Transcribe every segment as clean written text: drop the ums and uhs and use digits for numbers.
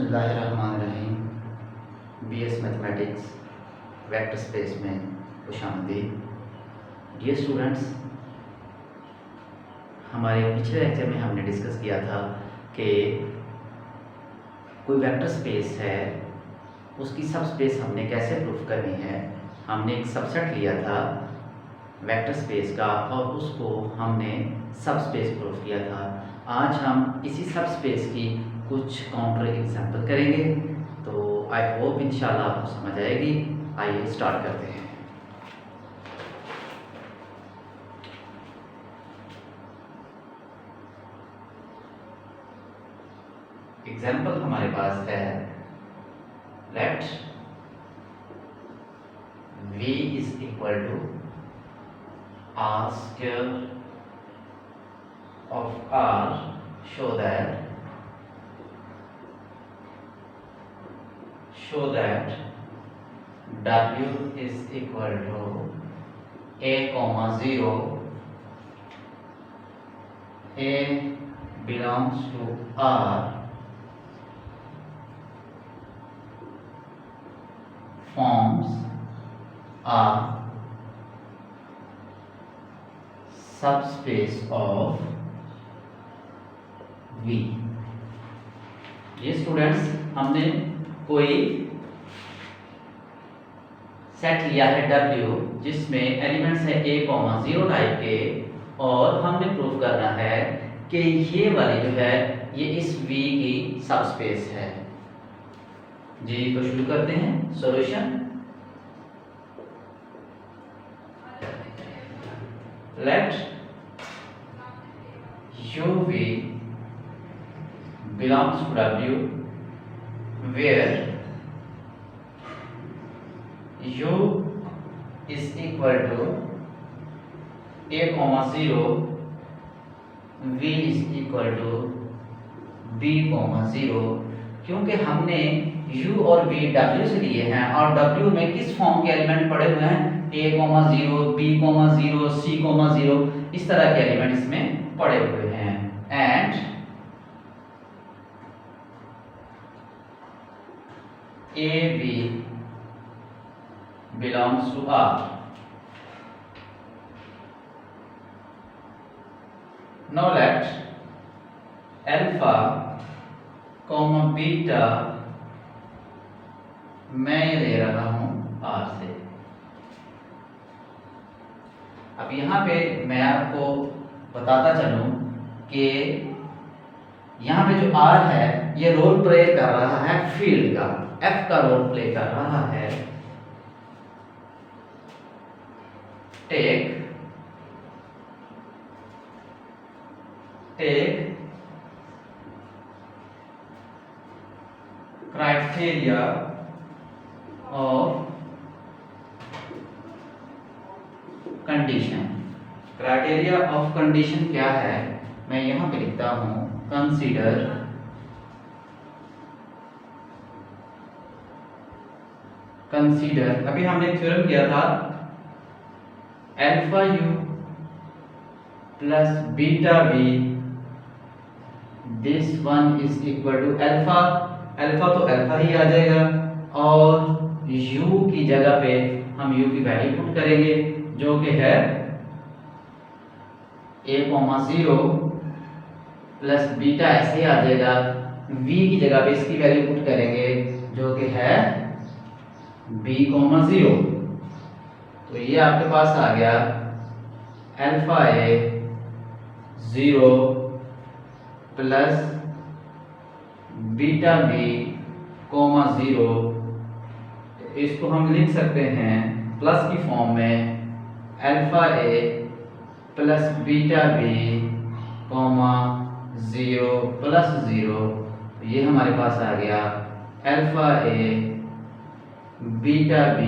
बिस्मिल्लाहिर्रहमानिर्रहीम। BS mathematics vector space में खुशामदीद। Dear students, हमारे पिछले लेक्चर में हमने डिस्कस किया था कि कोई वेक्टर स्पेस है, उसकी सब स्पेस हमने कैसे प्रूफ करनी है। हमने एक सबसेट लिया था वेक्टर स्पेस का और उसको हमने सब स्पेस प्रूफ किया था। आज हम इसी सब स्पेस की कुछ काउंटर एग्जाम्पल करेंगे, तो आई होप इंशाल्लाह आपको समझ आएगी। आइए स्टार्ट करते हैं। एग्जाम्पल हमारे पास है, late v is equal to r square of r, show that w is equal to a comma 0, a belongs to r, forms a subspace of V। ये स्टूडेंट्स, हमने कोई सेट लिया है W जिसमें एलिमेंट्स है a,0 type के, और हमने प्रूफ करना है कि ये वाली जो है ये इस V की सबस्पेस है। जी, तो शुरू करते हैं solution. Let uv belongs to W, where u is equal to a,0, v is equal to b,0। क्योंकि हमने u और v w से लिए हैं और w में किस फॉर्म के एलिमेंट पड़े हुए हैं, a,0, b,0, c,0, इस तरह के एलिमेंट इसमें पड़े हुए हैं। And ab belongs to R। Now let alpha, beta मैं ये ले रहा हूं R से। अब यहाँ पे मैं आपको बताता चलूं कि यहाँ पे जो R है ये रोल प्ले कर रहा है फील्ड का, F का रोल प्ले कर रहा है। Take criteria of condition. Criteria of condition क्या है, मैं यहां पे लिखता हूं, कंसीडर अभी हमने थ्योरम किया था, alpha u plus beta v, this one is equal to alpha तो अल्फा ही आ जाएगा, और u की जगह पे हम u की वैल्यू पुट करेंगे जो कि है a,0 प्लस बीटा, ऐसे ही आ जाएगा। v की जगह पे इसकी वैल्यू पुट करेंगे जो कि है b,0। तो ये आपके पास आ गया alpha a 0 plus beta b, 0। इसको हम लिख सकते हैं प्लस की फॉर्म में, alpha a plus beta b, 0 plus 0। ये हमारे पास आ गया अल्फा a बीटा b,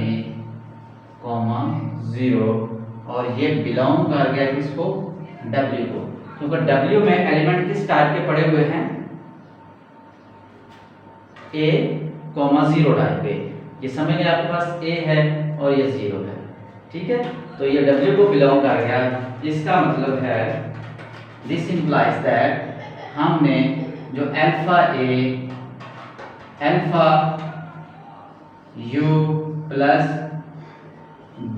0, और ये बिलोंग कर गया किसको, W को, क्योंकि W में एलिमेंट किस टाइप के पड़े हुए हैं, a,0 टाइप के। ये समझ लिया, आपके पास a है और ये 0 है, ठीक है। तो ये W को बिलोंग कर गया। इसका मतलब है, दिस इंप्लाइज दैट हमने जो alpha a alpha u plus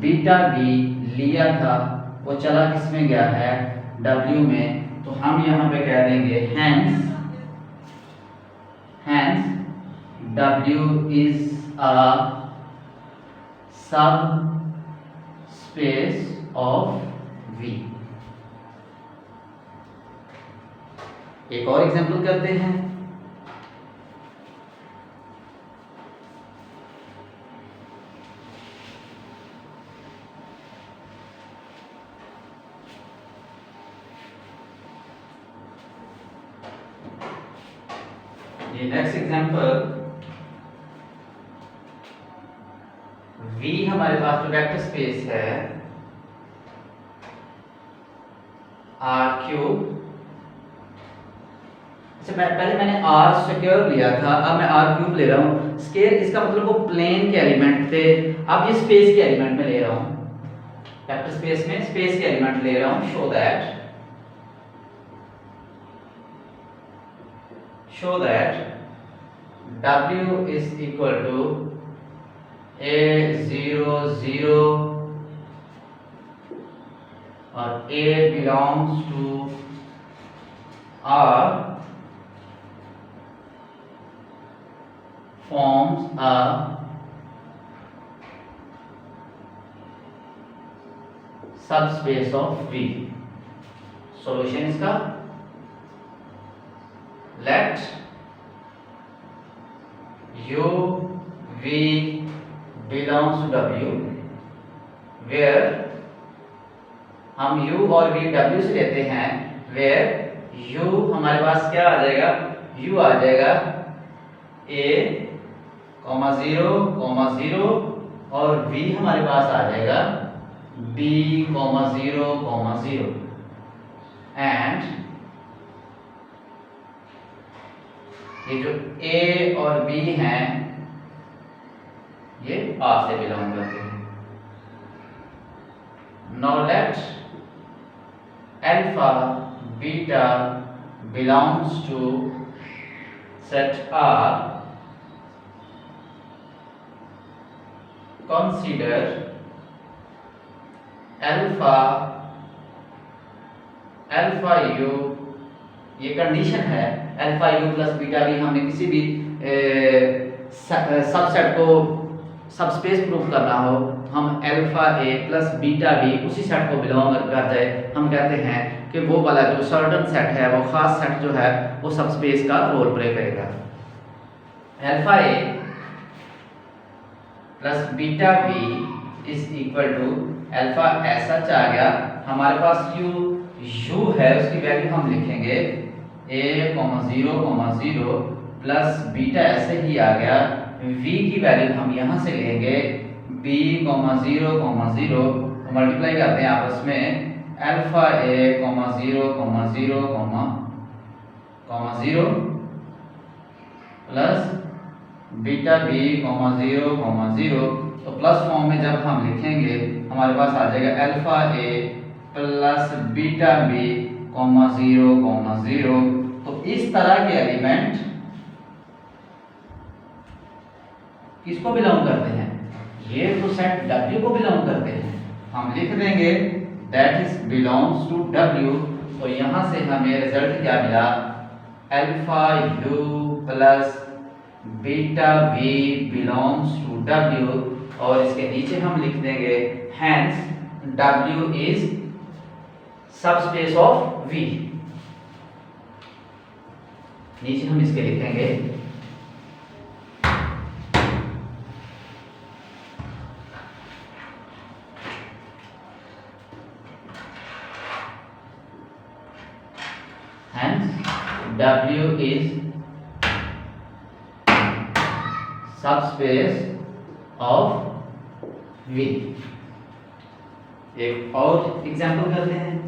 beta we लिया था वो चला किस में गया है, W में। तो हम यहाँ पे कह देंगे हैंस W इज अ सब स्पेस ऑफ V। एक और एग्जांपल करते हैं। ये नेक्स्ट एग्जांपल, V हमारे पास जो वेक्टर स्पेस है R3। अच्छा, पहले मैंने R स्क्वायर लिया था, अब मैं R3 ले रहा हूँ। स्क्वायर इसका मतलब वो प्लेन के एलिमेंट थे, अब ये स्पेस के एलिमेंट में ले रहा हूँ। वेक्टर स्पेस में स्पेस के एलिमेंट ले रहा हूँ। show that W is equal to A00 और A belongs to R forms a subspace of V। Solution इसका, let U V belongs to W, where हम U और V W से लेते हैं, where U हमारे पास क्या आ जाएगा, U आ जाएगा A, 0, 0 और V हमारे पास आ जाएगा B, 0, 0 एंड ये जो A और B हैं ये R से बिलोंग करते हैं। Now let alpha beta belongs to set R, consider alpha u, ये कंडीशन है, alpha you plus beta we हमने किसी भी सबसेट को सबस्पेस प्रूफ करना हो, हम alpha A plus beta we उसी सेट को बिलोंग कर जाए, हम कहते हैं कि वो वाला जो सर्टन सेट है, वो खास सेट जो है वो सबस्पेस का रोल प्ले करेगा। Alpha A plus beta V is equal to alpha ऐसा आ गया, हमारे पास यू है उसकी वैल्यू हम लिखेंगे A, 0, 0 प्लस बीटा ऐसे ही आ गया, V की वैल्यू हम यहाँ से लेंगे B, 0, 0 मल्टीप्लाई करते हैं आपस में, alpha A, 0, 0, 0 plus beta B, 0, 0। तो प्लस फॉर्म में जब हम लिखेंगे हमारे पास आ जाएगा alpha A plus beta B, 0, 0। तो इस तरह के एलिमेंट किसको बिलोंग करते हैं, ये तो सेट W को बिलोंग करते हैं। हम लिख देंगे that is belongs to W। तो यहां से हमें रिजल्ट क्या मिला, alpha U plus beta V belongs to W, और इसके नीचे हम लिख देंगे hence W is subspace of V। नीचे हम इसके लिखेंगे hence W is subspace of V। एक और एग्जांपल करते हैं।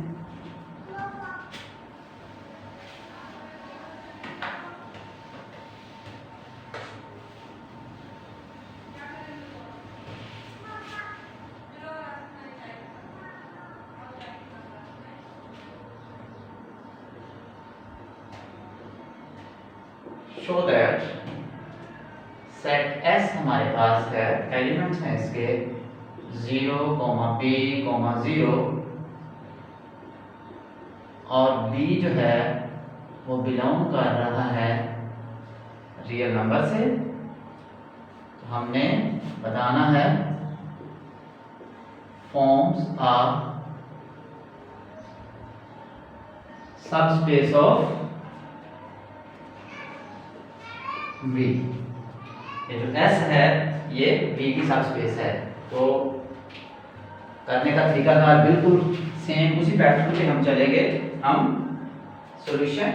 show that सेट एस हमारे पास है, एलिमेंट्स हैं इसके 0, b, 0 और b जो है वो बिलोंग कर रहा है रियल नंबर से। तो हमने बताना है forms of subspace of V। ये जो S है ये V की सबस्पेस है। तो करने का तरीकाकार बिल्कुल सेम उसी पैटर्न पे हम चलेंगे। हम सॉल्यूशन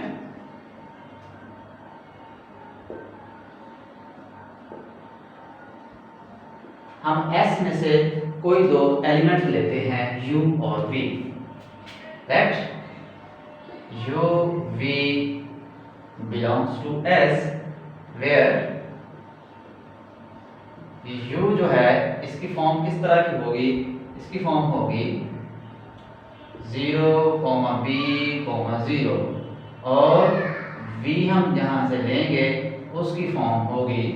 हम S में से कोई दो एलिमेंट लेते हैं U और V। That U V belongs to S where U जो है इसकी फॉर्म किस तरह की होगी, इसकी फॉर्म होगी 0, b, 0 और V हम जहां से लेंगे उसकी फॉर्म होगी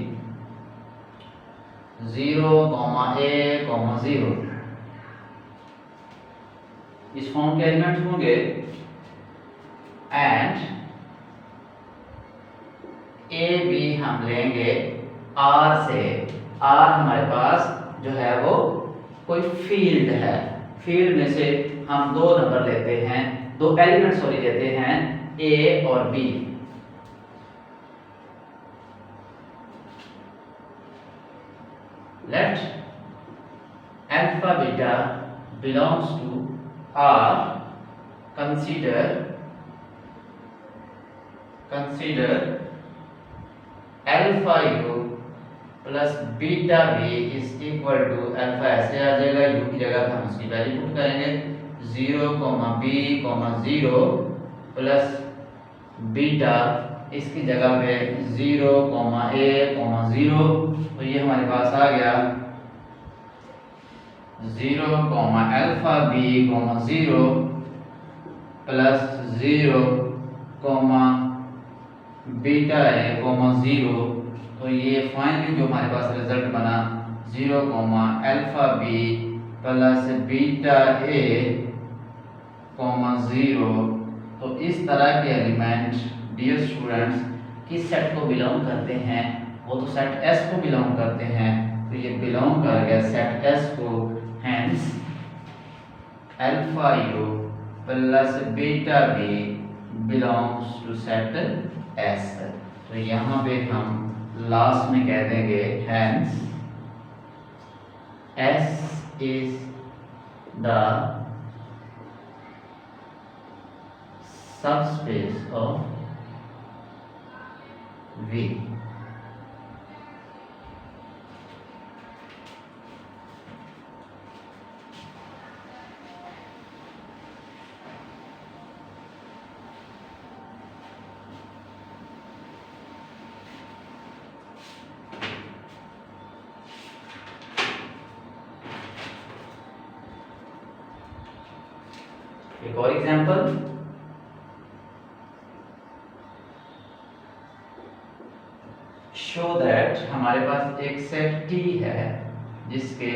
0, a, 0। इस फॉर्म के एलिमेंट होंगे एंड ए बी हम लेंगे R से। R हमारे पास जो है वो कोई फील्ड है, फील्ड में से हम दो नंबर लेते हैं, दो एलिमेंट सॉरी लेते हैं A और B। Let alpha beta belongs to R, consider alpha u plus beta v is equal to alpha ऐसे आ जाएगा, u की जगह हम उसकी वैल्यू पुट करेंगे 0, b, 0 प्लस बीटा इसकी जगह पे 0, a, 0। तो ये हमारे पास आ गया 0, alpha b, 0 plus 0, beta a, 0। तो ये फाइनली जो हमारे पास रिजल्ट बना 0, alpha b plus beta a, 0। तो इस तरह के एलिमेंट डियर स्टूडेंट्स किस सेट को बिलोंग करते हैं, वो तो सेट S को बिलोंग करते हैं। तो ये बिलोंग कर गया सेट S को, hence alpha u plus beta b belongs to set S। तो यहाँ पे हम लास्ट में कह देंगे hence S is the subspace of V। एक और एग्जांपल, शो दैट हमारे पास एक सेट T है जिसके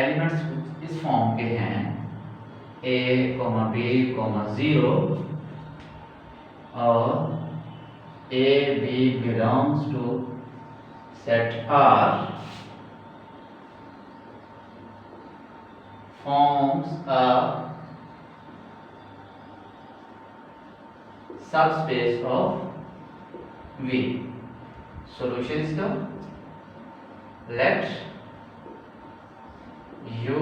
एलिमेंट्स इस फॉर्म के हैं a, b, 0 और a, b belongs to set R, forms a subspace of V। Solution is the let u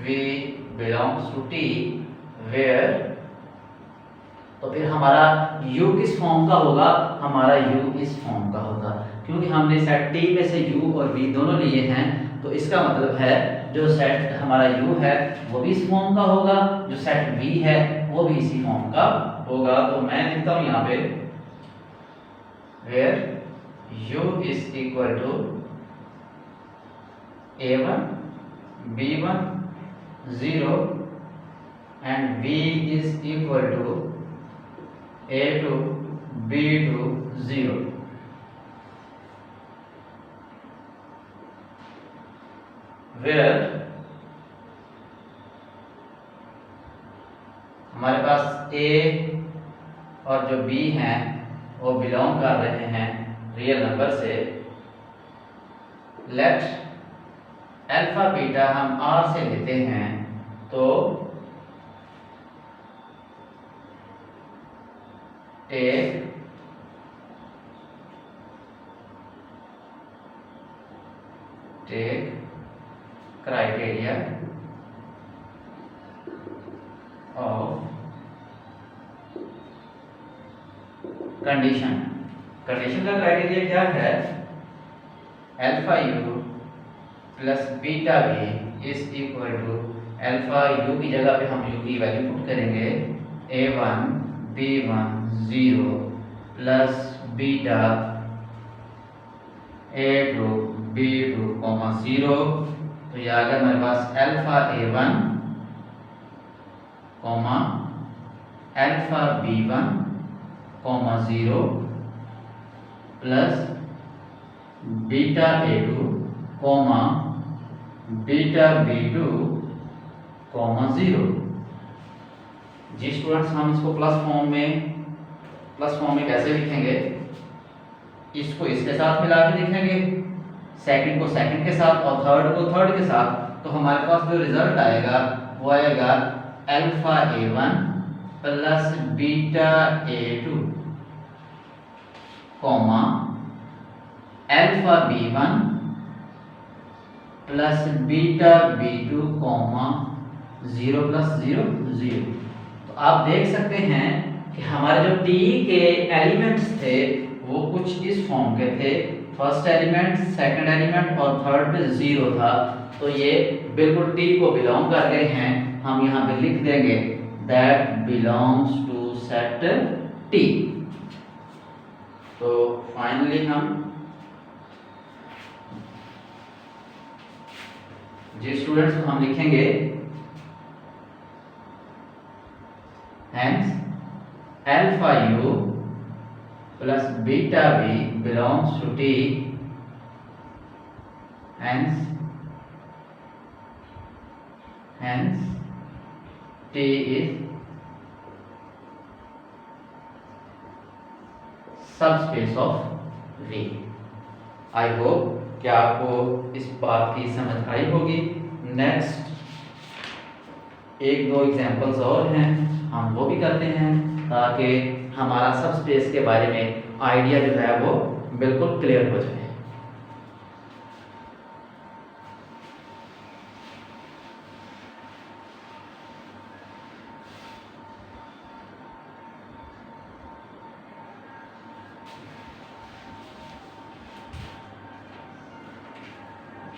v belongs to T where, तो फिर हमारा u किस फॉर्म का होगा, हमारा u इस फॉर्म का होगा। क्योंकि हमने सेट T में से u और v दोनों लिए हैं, तो इसका मतलब है जो सेट हमारा u है वो भी इस फॉर्म का होगा, जो सेट v है वो भी इसी फॉर्म का होगा। तो मैं लिखता हूँ यहाँ पे where u is equal to a1, b1, 0 and v is equal to a2, b2, 0। Where हमारे पास ए और जो बी हैं वो बिलोंग कर रहे हैं रियल नंबर से। लेट अल्फा बीटा हम आर से लेते हैं, तो take criteria of condition. Condition का क्राइटेरिया क्या है? Alpha you plus beta B is equal to alpha U की जगह पे हम यू की वैल्यू पुट करेंगे a1 b1 0 plus beta a2 b2 0। तो ये आ गया हमारे पास alpha a1 alpha b1 0 plus beta a2 beta b2 0। जी स्टूडेंट्स, हम इसको प्लस फॉर्म में कैसे लिखेंगे? इसको इसके साथ मिला के लिखेंगे, सेकंड को सेकंड के साथ और थर्ड को थर्ड के साथ। तो हमारे पास जो रिजल्ट आएगा वो आएगा alpha a1 plus beta a2 alpha b1 plus beta b2 0 plus 0 0। तो आप देख सकते हैं कि हमारे जो टी के एलिमेंट्स थे वो कुछ इस फॉर्म के थे। फर्स्ट एलिमेंट, सेकंड एलिमेंट और थर्ड पे 0 था। तो ये बिल्कुल टी को बिलोंग कर रहे हैं। हम यहाँ पे लिख देंगे that belongs to set T. तो फाइनली हम जी स्टूडेंट्स को हम लिखेंगे hence alpha you plus beta B belongs to T, hence T is subspace of V. I hope कि आपको इस बात की समझ आई होगी। नेक्स्ट एक दो एग्जांपल्स और हैं, हम वो भी करते हैं ताकि हमारा सब स्पेस के बारे में आइडिया जो है वो बिल्कुल क्लियर हो जाए।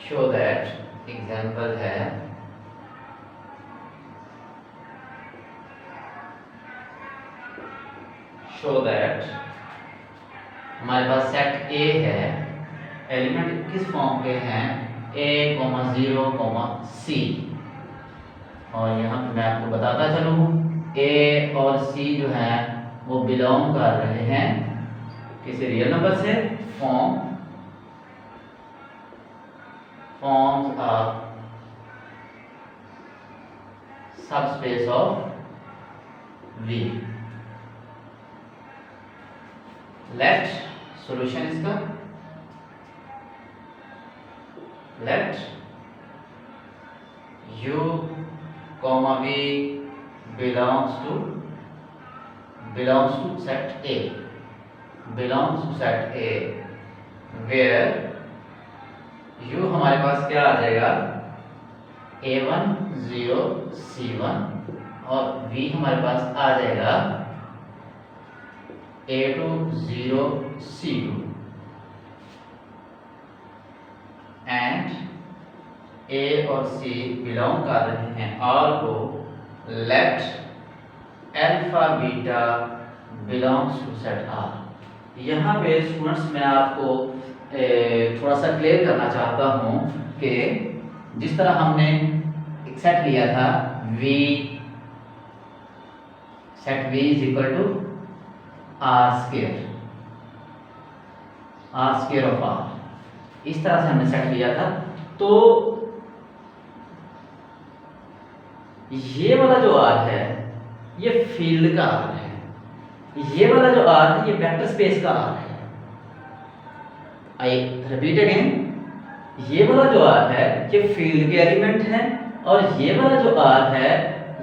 शो दैट एग्जाम्पल है शो दैट हमारे पास सेट ए है, एलिमेंट किस फॉर्म के हैं? a, 0, c। और यहाँ पे मैं आपको बताता चलूँ a और c जो है वो बिलोंग कर रहे हैं किसी रियल नंबर से। forms are subspace of V। let solution इसका let u comma v belongs to set A, where u हमारे पास क्या आ जाएगा? a1 0 c1 और v हमारे पास आ जाएगा a2 0 c2 एंड a और c बिलोंग कर रहे हैं r को। Let alpha beta belongs to set r। यहाँ पे स्टूडेंट्स मैं आपको थोड़ा सा क्लियर करना चाहता हूँ कि जिस तरह हमने एक सेट लिया था v, set v is equal to r square of r, इस तरह से हमने सेट लिया था। तो ये वाला जो आर है ये फील्ड का आर है, ये वाला जो आर है ये वेक्टर स्पेस का आर है। आई रिपीट अगेन, ये वाला जो आर है ये फील्ड के एलिमेंट है और ये वाला जो आर है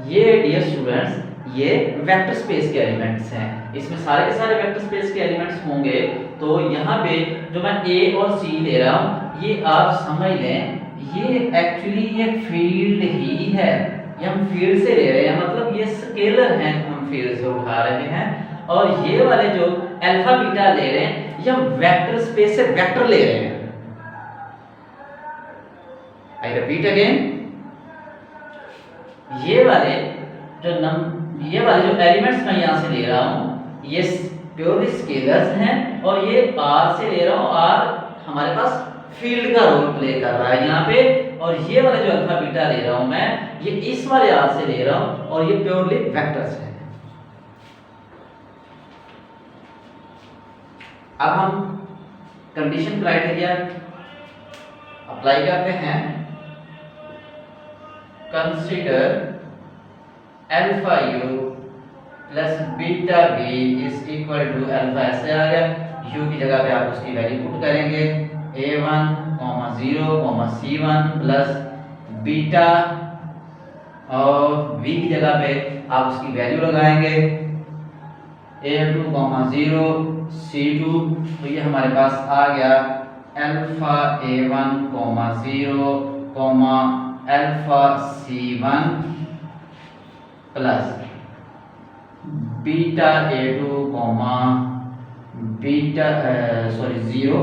ये डियर स्टूडेंट्स ये वेक्टर स्पेस के एलिमेंट्स हैं। इसमें सारे के सारे वेक्टर स्पेस के एलिमेंट्स होंगे। तो यहाँ पे जो मैं ए और सी ले रहा हूँ ये आप समझ लें ये एक्चुअली ये फील्ड ही है, ये हम फील्ड से ले रहे हैं, मतलब ये स्केलर हैं, हम फील्ड से उठा रहे हैं। और ये वाले जो अल्फा बीटा ले रहे हैं ये हम वेक्टर स्पेस से वेक्टर ले रहे हैं। आई रिपीट अगेन, ये वाले जो एलिमेंट्स मैं यहाँ से ले रहा हूँ ये प्योरली स्केलर्स हैं और ये आर से ले रहा हूँ, आर हमारे पास फील्ड का रोल प्ले कर रहा है यहाँ पे। और ये वाले जो अल्फा बीटा ले रहा हूँ मैं ये इस वाले आर से ले रहा हूँ और ये प्योरली वेक्टर्स है। अब हम कंडीशन क्राइटेरिया अप्लाई करते हैं। Consider alpha you plus beta V is equal to alpha, ऐसे आ गया। यू की जगह पे आप उसकी वैल्यू पुट करेंगे a1, 0, c1 प्लस बीटा और v की जगह पे आप उसकी वैल्यू लगाएंगे a2, 0, c2। तो ये हमारे पास आ गया alpha a1, 0, alpha c1 plus beta a2, beta 0,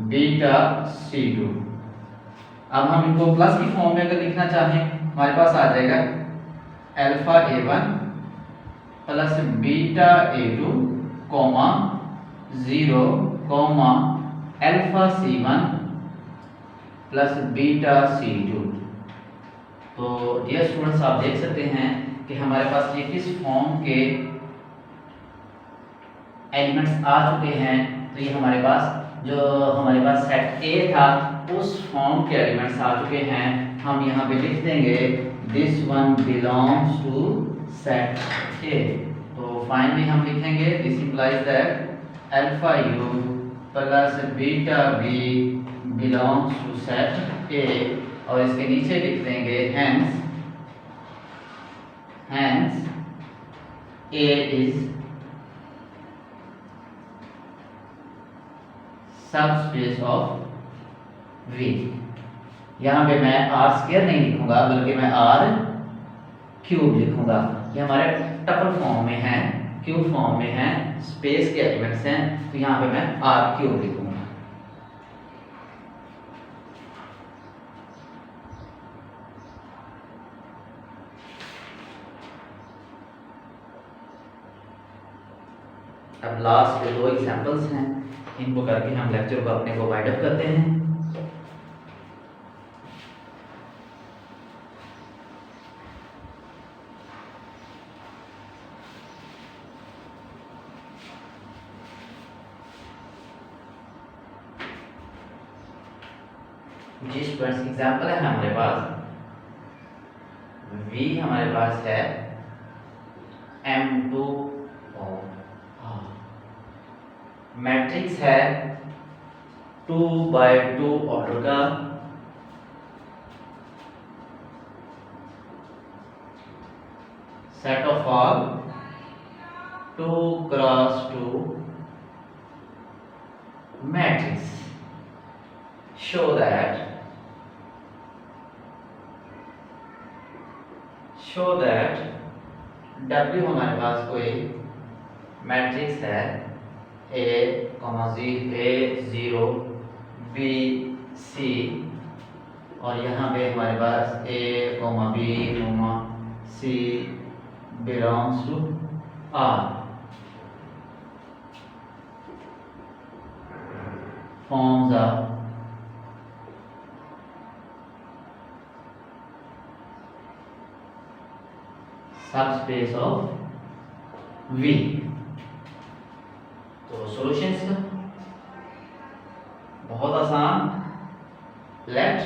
beta c2। अब हम इनको प्लस की फॉर्म में अगर लिखना चाहें हमारे पास आ जाएगा alpha a1 plus beta a2, 0, alpha c1 plus beta c2। तो डियर स्टूडेंट्स आप देख सकते हैं कि हमारे पास ये किस फॉर्म के एलिमेंट्स आ चुके हैं। तो ये हमारे पास सेट ए था उस फॉर्म के एलिमेंट्स आ चुके हैं। हम यहाँ पे लिख देंगे this one belongs to set A. तो फाइनली हम लिखेंगे this implies that alpha you plus beta B belongs to set A और इसके नीचे लिख देंगे hence A is subspace of V। यहाँ पे मैं R स्क्वायर नहीं लिखूंगा बल्कि मैं R क्यूब लिखूंगा। ये हमारे टपल फॉर्म में है, क्यूब फॉर्म में है, स्पेस के एलिमेंट्स हैं, तो यहाँ पे मैं R क्यूब लिखूंगा। अब लास्ट के 2 एग्जांपल्स हैं, इनको करके हम लेक्चर को अपने को वाइड अप करते हैं। जी स्टूडेंट्स, एग्जांपल है हमारे पास V हमारे पास है M2 और मैट्रिक्स है 2x2 ऑर्डर का, set of all 2x2 matrix. Show that W हमारे पास कोई मैट्रिक्स है A, A0, B, C और यहाँ पे हमारे पास A, B, C belongs to R। Forms are subspace of V। तो सॉल्यूशंस का बहुत आसान, let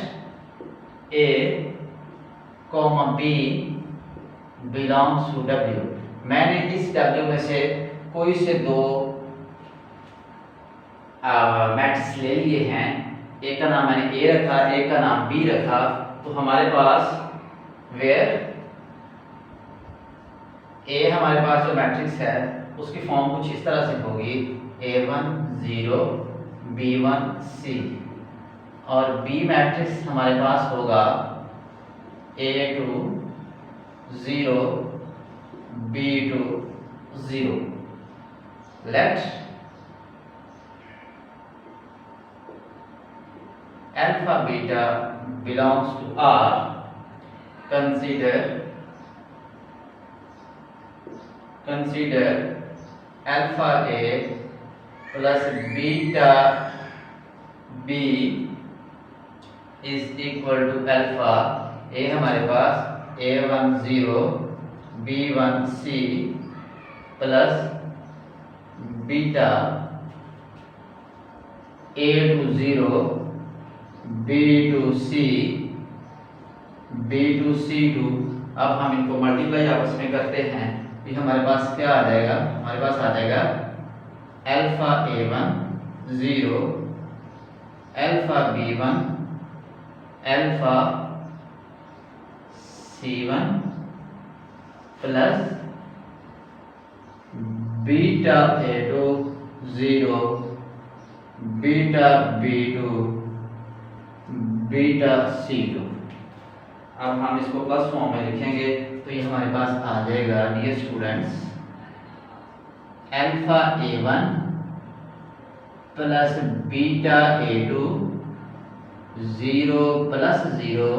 a comma b belongs to W. मैंने इस डब्ल्यू में से कोई से दो मैट्रिक्स ले लिए हैं, एक का नाम मैंने ए रखा, एक का नाम बी रखा, तो हमारे पास वेयर ए हमारे पास जो मैट्रिक्स है उसकी फॉर्म कुछ इस तरह से होगी A1 0 B1 C, और बी मैट्रिक्स हमारे पास होगा A2 0 B2 0। Let alpha beta belongs to R, consider alpha A plus beta B is equal to alpha A हमारे पास A1 0 B1 C plus beta A2 0 B2 C B2 C2। अब हम इनको multiply आपस में करते हैं, ये हमारे पास क्या आ जाएगा, हमारे पास आ जाएगा alpha A1 0 alpha B1 alpha C1 plus beta A2 0 beta B2 beta C2। अब हम इसको प्लस फॉर्म में लिखेंगे तो ये हमारे पास आ जाएगा dear students alpha A1 plus beta A2 0 plus 0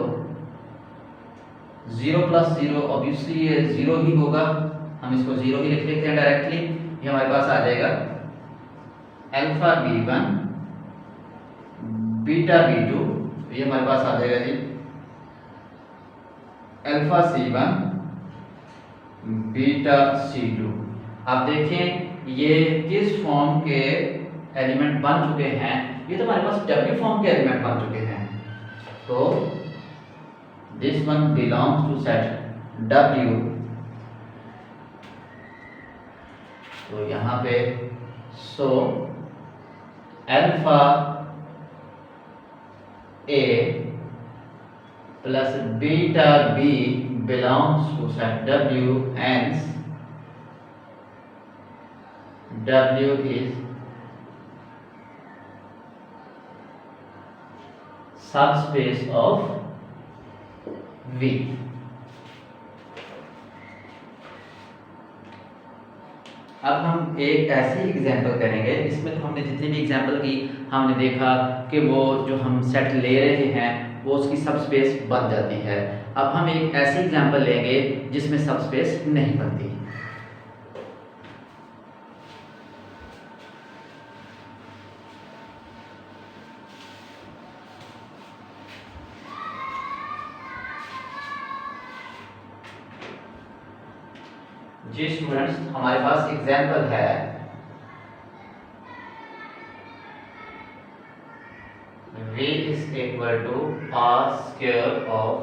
0 plus 0 obviously ये 0 ही होगा, हम इसको 0 ही लिख लेते हैं डायरेक्टली। ये हमारे पास आ जाएगा अल्फा B1 बीटा B2, ये हमारे पास आ जाएगा जी अल्फा C1 बीटा C2। आप देखें ये किस फॉर्म के एलिमेंट बन चुके हैं, ये तो हमारे पास W फॉर्म के एलिमेंट बन चुके हैं। तो this one belongs to set W। तो यहाँ पे so alpha A plus beta B belongs to set W, hence W is subspace of V। अब हम एक ऐसी एग्जाम्पल करेंगे, इसमें तो हमने जितनी भी एग्जाम्पल की हमने देखा कि वो जो हम सेट ले रहे हैं वो उसकी सबस्पेस बन जाती है। अब हम एक ऐसी एग्जाम्पल लेंगे जिसमें सबस्पेस नहीं बनती। जी स्टूडेंट्स, हमारे पास एग्जाम्पल है V is equal to R square of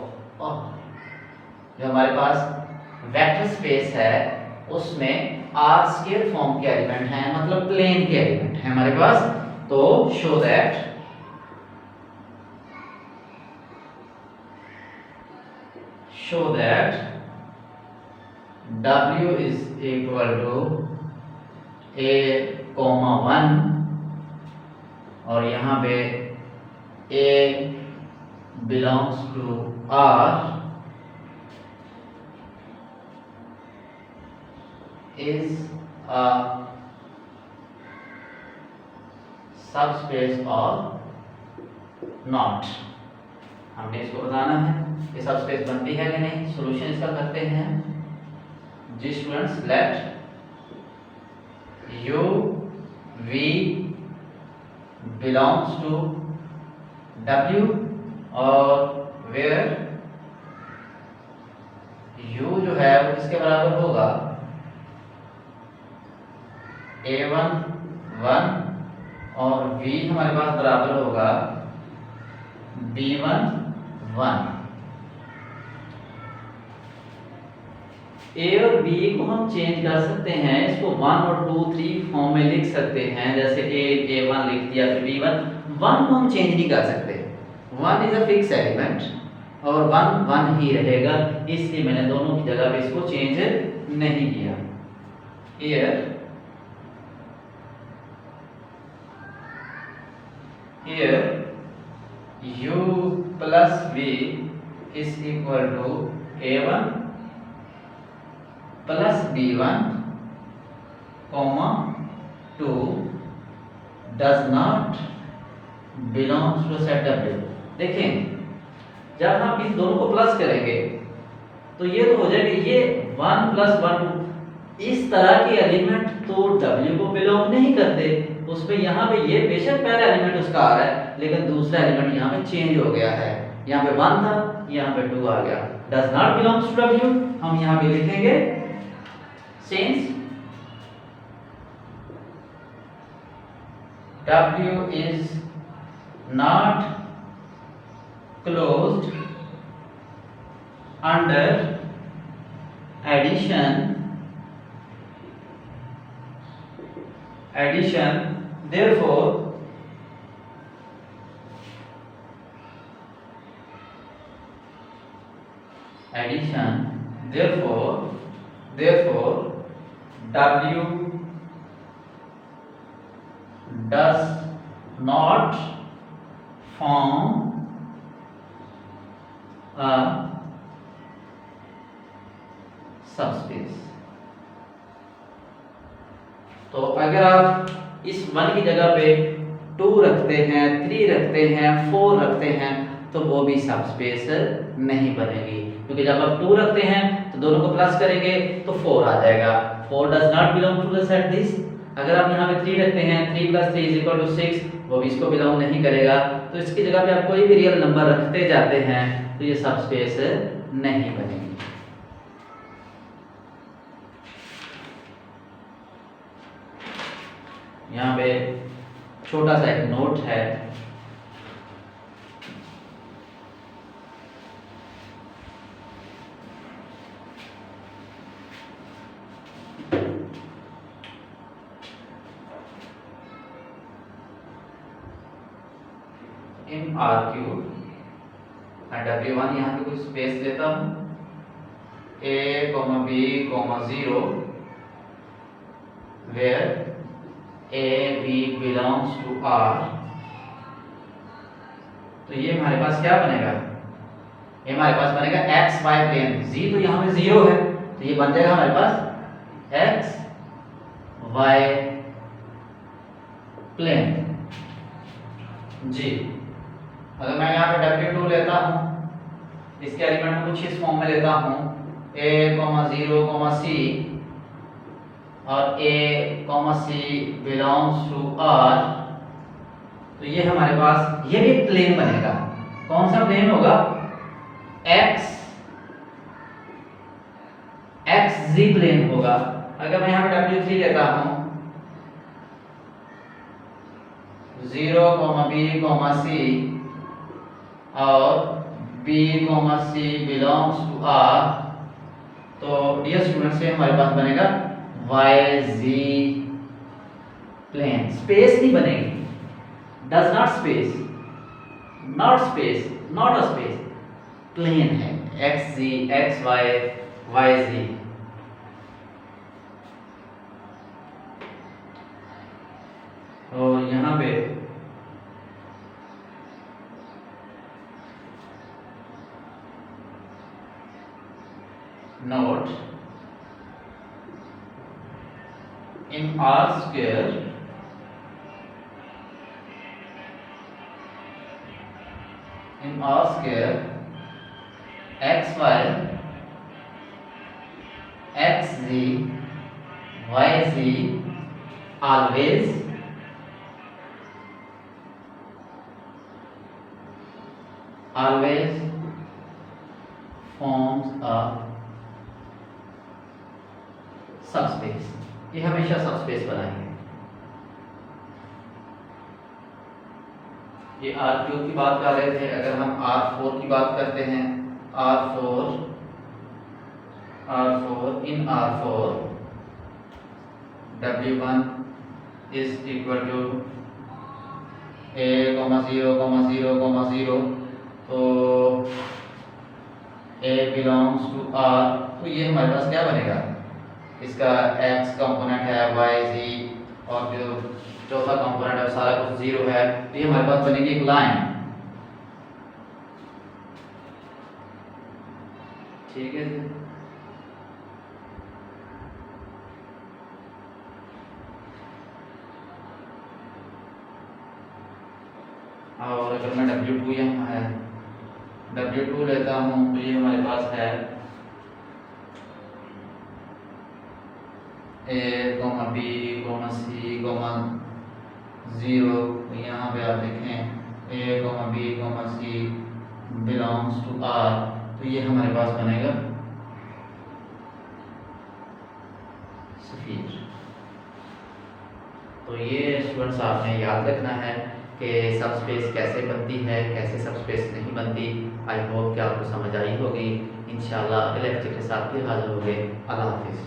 R। जो हमारे पास वेक्टर स्पेस है उसमें R स्क्वायर फॉर्म के एलिमेंट हैं, मतलब प्लेन के एलिमेंट हैं हमारे पास। तो show that W is equal to A, 1 और यहाँ पे A belongs to R is a subspace or not। हमने इसको बताना है ये सबस्पेस बनती है कि नहीं। सॉल्यूशन इसका करते हैं जी students. Let U V belongs to W और where U जो है वो किसके बराबर होगा, A1 1 और V हमारे पास बराबर होगा B1 1। ए और बी को हम चेंज कर सकते हैं, इसको 1 और 2 3 फॉर्म में लिख सकते हैं, जैसे a1 लिख दिया फिर b1। 1 को हम चेंज नहीं कर सकते, 1 इज अ फिक्स एलिमेंट और 1 1 ही रहेगा, इसलिए मैंने दोनों की जगह पे इसको चेंज नहीं किया। Here u plus v is equal to a1 plus b1 comma 2 does not belongs to set W। देखें, जब हम इन दोनों को प्लस करेंगे तो ये तो हो जाएगा, ये 1 plus 1 इस तरह के एलिमेंट तो W को बिलोंग नहीं करते, उसमें यहाँ पे ये बेशक पहला एलिमेंट उसका आ रहा है, लेकिन दूसरा एलिमेंट यहाँ पे चेंज हो गया है, यहाँ पे 1 था, यहाँ पे 2 आ गया, does not belongs to W। हम यहाँ पे लिखेंगे since W is not closed under addition, therefore W does not form a subspace। तो अगर आप इस 1 की जगह पे 2 रखते हैं, 3 रखते हैं, 4 रखते हैं तो वो भी सबस्पेस नहीं बनेगी, क्योंकि जब आप 2 रखते हैं तो दोनों को प्लस करेंगे तो 4 आ जाएगा, 4 does not belong to the set this. अगर आप यहाँ पे 3 रखते हैं, 3 + 3 = 6, वो भी इसको बिलोंग नहीं करेगा, तो इसकी जगह पे आप कोई भी रियल नंबर रखते जाते हैं तो ये सबस्पेस नहीं बनेगी। यहाँ पे छोटा सा एक नोट है, इन R³ W1 यहाँ पे कुछ स्पेस लेता हूँ, a, b, 0 where a b belongs to R। तो ये हमारे पास क्या बनेगा, ये हमारे पास बनेगा x y प्लेन, z तो यहाँ पे 0 है तो ये बन जाएगा हमारे पास x y प्लेन जी। अगर मैं यहाँ पे W2 लेता हूँ, इसके एलिमेंट को कुछ इस फॉर्म में लेता हूँ, a, 0, c और a, c belongs to R, तो ये हमारे पास ये भी प्लेन बनेगा। कौन सा प्लेन होगा, xz प्लेन होगा। अगर मैं यहाँ पे W3 लेता हूँ, 0, b, c और b, c belongs to R, तो डियर स्टूडेंट से हमारे पास बनेगा yz प्लेन। स्पेस नहीं बनेगी, does not space, not space, not a space, plane है xz, xy, yz। और यहाँ पे note in R² xy, xz, yz always forms a subspace. ये हमेशा सबस्पेस बनाएंगे, ये R3 की बात कर रहे थे। अगर हम R4 की बात करते हैं, R4 in R4 W1 is equal to A, 0, 0, 0, तो A बिलोंग्स टू R, तो ये हमारे पास क्या बनेगा, इसका x कंपोनेंट है, y z और जो चौथा कंपोनेंट है सारा कुछ 0 है, तो ये हमारे पास बनेगी एक लाइन। ठीक है जी। और अगर मैं W2 यहाँ है, W2 लेता हूँ तो ये हमारे पास है A, B, C, 0, तो यहाँ पे आप देखें A, B, C belongs to R, तो ये हमारे पास बनेगा सफीर। तो ये स्टूडेंट्स आपने याद रखना है कि सबस्पेस कैसे बनती है, कैसे सबस्पेस नहीं बनती। आई होप कि आपको समझ आई होगी। इंशाल्लाह अगले लेक्चर के साथ फिर हाजिर होंगे। अल्लाह हाफिज़।